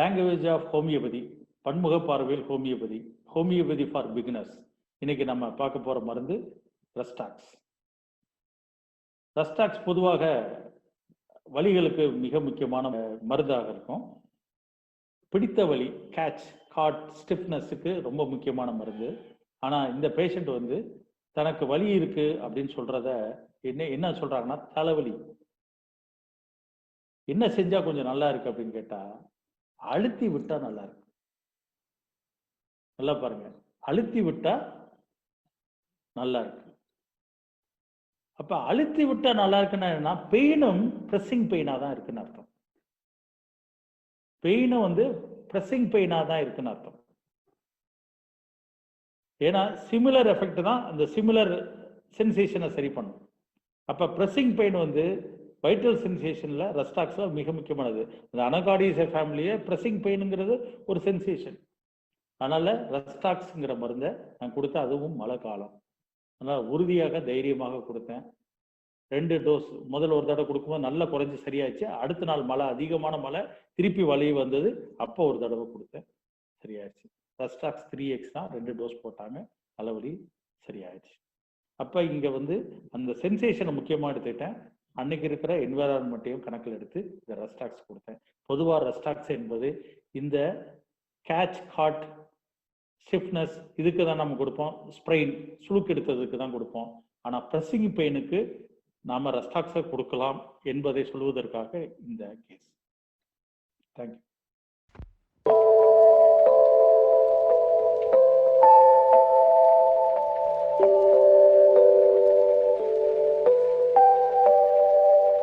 Language of homeopathy, பன்முக பார்வையில் homeopathy, homeopathy for beginners. இன்னைக்கு நம்ம பார்க்க போற மருந்து ரஸ்டாக்ஸ். ரஸ்டாக்ஸ் பொதுவாக வலிகளுக்கு மிக முக்கியமான மருந்தாக இருக்கும். பிடித்த வலி, கேட்ச், காட், ஸ்டிஃப்னஸுக்கு ரொம்ப முக்கியமான மருந்து. ஆனால் இந்த பேஷண்ட் வந்து தனக்கு வலி இருக்கு அப்படின்னு சொல்றத என்ன சொல்றாங்கன்னா, தலைவலி என்ன செஞ்சா கொஞ்சம் நல்லா இருக்கு அப்படின்னு கேட்டா, அழுத்தி விட்டா நல்லா இருக்கு. நல்லா பாருங்க, அழுத்தி விட்டா நல்லா இருக்கு. அப்ப அழுத்தி விட்டா நல்லா இருக்குன்னா பெயினும் பிரஸிங் பெயினா தான் இருக்குன்னு அர்த்தம். பெயினும் வந்து பிரஸிங் பெயினா தான் இருக்குன்னு அர்த்தம். ஏன்னா சிமிலர் எஃபெக்ட் தான் அந்த சிமிலர் சென்சேஷனை சரி பண்ணும். அப்ப பிரஸிங் பெயின் வந்து வைட்டல் சென்சேஷன்ல ரஸ்டாக்ஸ்ல மிக முக்கியமானது. அந்த அனகார்டிஸ் ஃபேமிலியே பிரஸிங் பெயினுங்கிறது ஒரு சென்சேஷன். அதனால ரஸ்டாக்ஸ்ங்கிற மருந்தை நான் கொடுத்த, அதுவும் மழை காலம். அதனால உறுதியாக தைரியமாக கொடுத்தேன். 2 டோஸ். முதல்ல ஒரு தடவை கொடுக்கும்போது நல்லா குறைஞ்சி சரியாச்சு. அடுத்த நாள் மழை, அதிகமான மழை, திருப்பி வலி வந்தது. அப்போ ஒரு தடவை கொடுத்தேன், சரியாயிடுச்சு. ரஸ்டாக்ஸ் 3x தான், 2 டோஸ் போட்டாங்க, தலைவலி சரியாயிடுச்சு. அப்போ இங்கே வந்து அந்த சென்சேஷனை முக்கியமாக எடுத்துக்கிட்டேன். அன்னைக்கு இருக்கிற என்விரான்மெண்ட்டையும் கணக்கில் எடுத்து இந்த ரஸ்டாக்ஸ் கொடுத்தேன். பொதுவாக ரஸ்டாக்ஸ் என்பது இந்த கேட்ச், காட், ஸ்டிஃப்னஸ் இதுக்கு தான் நம்ம கொடுப்போம். ஸ்ப்ரெயின், சுளுக்கு எடுத்ததுக்கு தான் கொடுப்போம். ஆனால் பிரஸிங் பெயினுக்கு நாம ரஸ்டாக்ஸை கொடுக்கலாம் என்பதை சொல்வதற்காக இந்த கேஸ். தேங்க்யூ.